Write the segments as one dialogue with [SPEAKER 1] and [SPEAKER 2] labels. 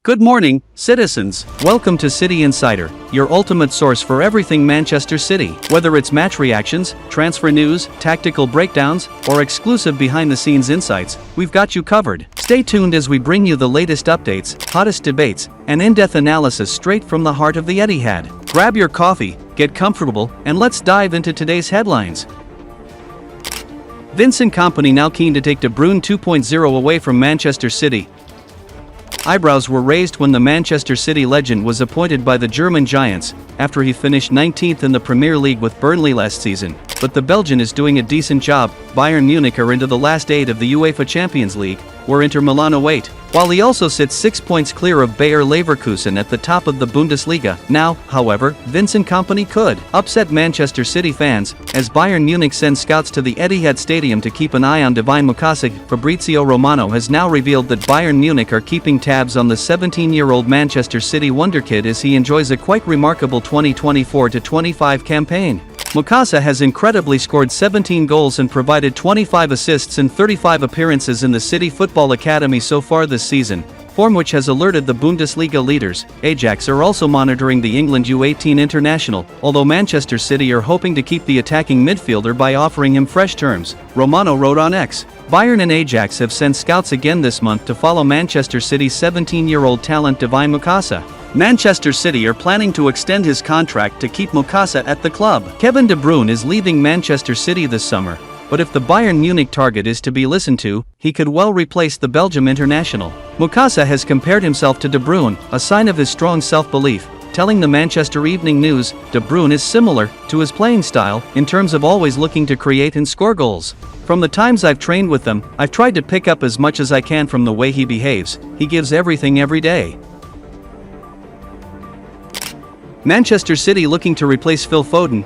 [SPEAKER 1] Good morning, citizens. Welcome to City Insider, your ultimate source for everything Manchester City. Whether it's match reactions, transfer news, tactical breakdowns, or exclusive behind-the-scenes insights, we've got you covered. Stay tuned as we bring you the latest updates, hottest debates, and in-depth analysis straight from the heart of the Etihad. Grab your coffee, get comfortable, and let's dive into today's headlines. Vincent Kompany now keen to take De Bruyne 2.0 away from Manchester City. Eyebrows were raised when the Manchester City legend was appointed by the German Giants, after he finished 19th in the Premier League with Burnley last season. But the Belgian is doing a decent job. Bayern Munich are into the last 8 of the UEFA Champions League, where Inter Milan await, while he also sits 6 points clear of Bayer Leverkusen at the top of the Bundesliga. Now, however, Vincent Kompany could upset Manchester City fans, as Bayern Munich sends scouts to the Etihad Stadium to keep an eye on Divine Mukasa. Fabrizio Romano has now revealed that Bayern Munich are keeping tabs on the 17-year-old Manchester City wonderkid as he enjoys a quite remarkable 2024-25 campaign. Mukasa has incredibly scored 17 goals and provided 25 assists in 35 appearances in the City Football Academy so far this season, form which has alerted the Bundesliga leaders. Ajax are also monitoring the England U18 international, although Manchester City are hoping to keep the attacking midfielder by offering him fresh terms. Romano wrote on X, "Bayern and Ajax have sent scouts again this month to follow Manchester City's 17-year-old talent Divine Mukasa. Manchester City are planning to extend his contract to keep Mukasa at the club." Kevin De Bruyne is leaving Manchester City this summer, but if the Bayern Munich target is to be listened to, he could well replace the Belgium international. Mukasa has compared himself to De Bruyne, a sign of his strong self-belief, telling the Manchester Evening News, "De Bruyne is similar to his playing style in terms of always looking to create and score goals. From the times I've trained with them, I've tried to pick up as much as I can from the way he behaves. He gives everything every day." Manchester City looking to replace Phil Foden.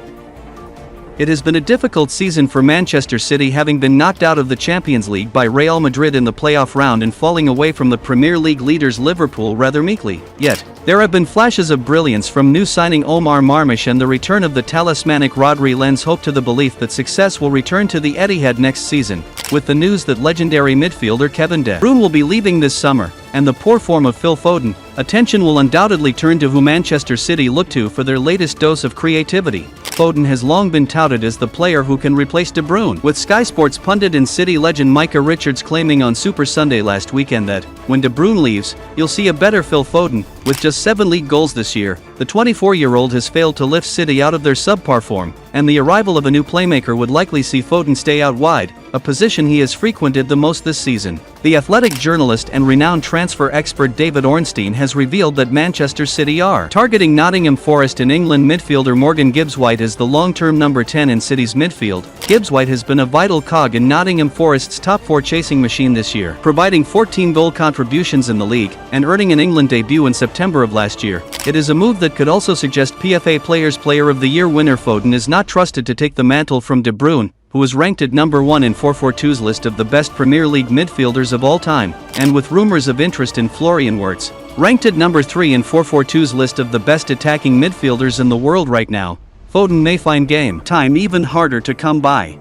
[SPEAKER 1] It has been a difficult season for Manchester City, having been knocked out of the Champions League by Real Madrid in the playoff round and falling away from the Premier League leaders Liverpool rather meekly. Yet, there have been flashes of brilliance from new signing Omar Marmush, and the return of the talismanic Rodri lends hope to the belief that success will return to the Etihad next season, with the news that legendary midfielder Kevin De Bruyne will be leaving this summer, and the poor form of Phil Foden. Attention will undoubtedly turn to who Manchester City look to for their latest dose of creativity. Foden has long been touted as the player who can replace De Bruyne, with Sky Sports pundit and City legend Micah Richards claiming on Super Sunday last weekend that, when De Bruyne leaves, you'll see a better Phil Foden. With just 7 league goals this year, the 24-year-old has failed to lift City out of their subpar form, and the arrival of a new playmaker would likely see Foden stay out wide, a position he has frequented the most this season. The Athletic journalist and renowned transfer expert David Ornstein has revealed that Manchester City are targeting Nottingham Forest and England midfielder Morgan Gibbs-White as the long-term number 10 in City's midfield. Gibbs-White has been a vital cog in Nottingham Forest's top 4 chasing machine this year, providing 14 goal contributions in the league, and earning an England debut in September of last year. It is a move that could also suggest PFA Players Player of the Year winner Foden is not trusted to take the mantle from De Bruyne, who is ranked at number 1 in 442's list of the best Premier League midfielders of all time, and with rumors of interest in Florian Wirtz, ranked at number 3 in 442's list of the best attacking midfielders in the world right now. Foden may find game time even harder to come by.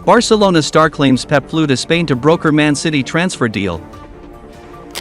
[SPEAKER 1] Barcelona star claims Pep flew to Spain to broker Man City transfer deal.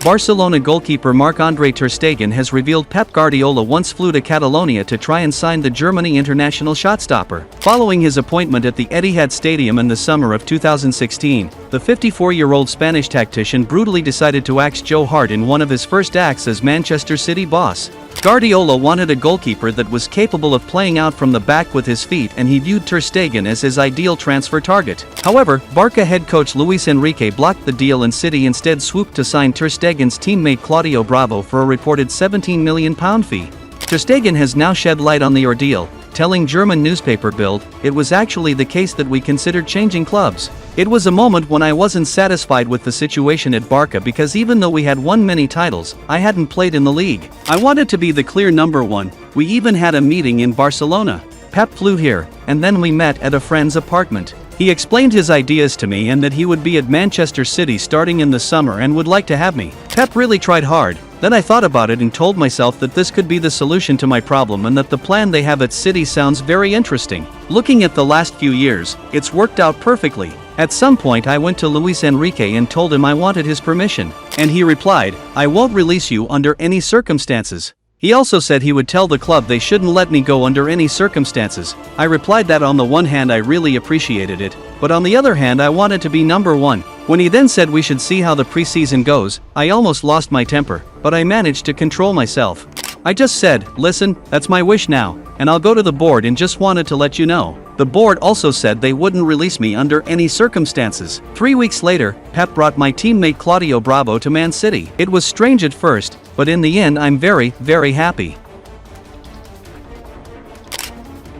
[SPEAKER 1] Barcelona goalkeeper Marc-Andre ter Stegen has revealed Pep Guardiola once flew to Catalonia to try and sign the Germany international shotstopper. Following his appointment at the Etihad Stadium in the summer of 2016, the 54-year-old Spanish tactician brutally decided to axe Joe Hart in one of his first acts as Manchester City boss. Guardiola wanted a goalkeeper that was capable of playing out from the back with his feet, and he viewed ter Stegen as his ideal transfer target. However, BARCA head coach Luis Enrique blocked the deal, and City instead swooped to sign ter Stegen's teammate Claudio Bravo for a reported £17 million fee. Ter Stegen has now shed light on the ordeal, telling German newspaper Bild, "It was actually the case that we considered changing clubs. It was a moment when I wasn't satisfied with the situation at BARCA, because even though we had won many titles, I hadn't played in the league. I wanted to be the clear number 1. We even had a meeting in Barcelona. Pep flew here, and then we met at a friend's apartment. He explained his ideas to me and that he would be at Manchester City starting in the summer and would like to have me. Pep really tried hard. Then I thought about it and told myself that this could be the solution to my problem, and that the plan they have at City sounds very interesting. Looking at the last few years, it's worked out perfectly. At some point I went to Luis Enrique and told him I wanted his permission, and he replied, "I won't release you under any circumstances." He also said he would tell the club they shouldn't let me go under any circumstances. I replied that on the one hand I really appreciated it, but on the other hand I wanted to be number one. When he then said we should see how the preseason goes, I almost lost my temper, but I managed to control myself. I just said, "Listen, that's my wish now, and I'll go to the board and just wanted to let you know." The board also said they wouldn't release me under any circumstances. 3 weeks later, Pep brought my teammate Claudio Bravo to Man City. It was strange at first, but in the end I'm very, very happy.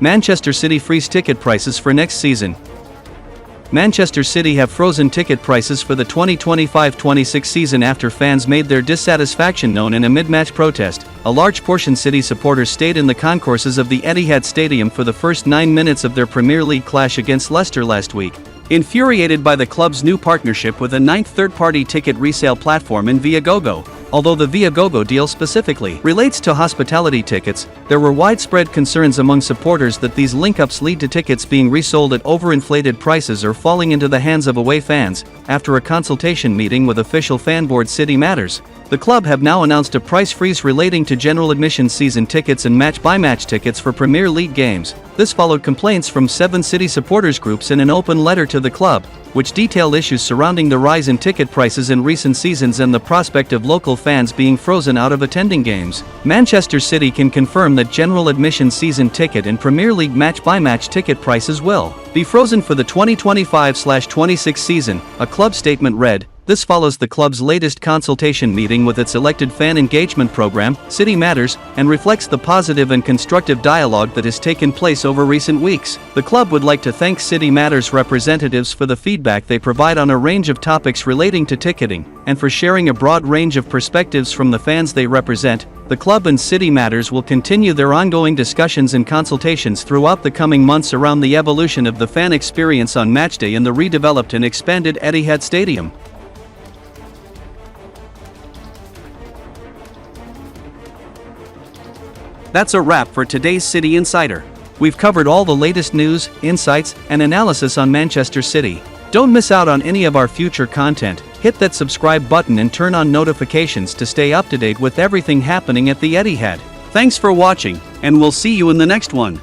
[SPEAKER 1] Manchester City freeze ticket prices for next season. Manchester City have frozen ticket prices for the 2025-26 season after fans made their dissatisfaction known in a mid-match protest. A large portion City supporters stayed in the concourses of the Etihad Stadium for the first 9 minutes of their Premier League clash against Leicester last week. Infuriated by the club's new partnership with a ninth third-party ticket resale platform in Viagogo. Although the Viagogo deal specifically relates to hospitality tickets, there were widespread concerns among supporters that these link-ups lead to tickets being resold at overinflated prices or falling into the hands of away fans. After a consultation meeting with official fan board City Matters, the club have now announced a price freeze relating to general admission season tickets and match-by-match tickets for Premier League games. This followed complaints from 7 City supporters groups in an open letter to the club, which detailed issues surrounding the rise in ticket prices in recent seasons and the prospect of local fans being frozen out of attending games. Manchester City can confirm that general admission season ticket and Premier League match-by-match ticket prices will be frozen for the 2025-26 season, a club statement read. This follows the club's latest consultation meeting with its elected fan engagement program, City Matters, and reflects the positive and constructive dialogue that has taken place over recent weeks. The club would like to thank City Matters representatives for the feedback they provide on a range of topics relating to ticketing, and for sharing a broad range of perspectives from the fans they represent. The club and City Matters will continue their ongoing discussions and consultations throughout the coming months around the evolution of the fan experience on matchday in the redeveloped and expanded Etihad Stadium. That's a wrap for today's City Insider. We've covered all the latest news, insights, and analysis on Manchester City. Don't miss out on any of our future content. Hit that subscribe button and turn on notifications to stay up to date with everything happening at the Etihad. Thanks for watching, and we'll see you in the next one.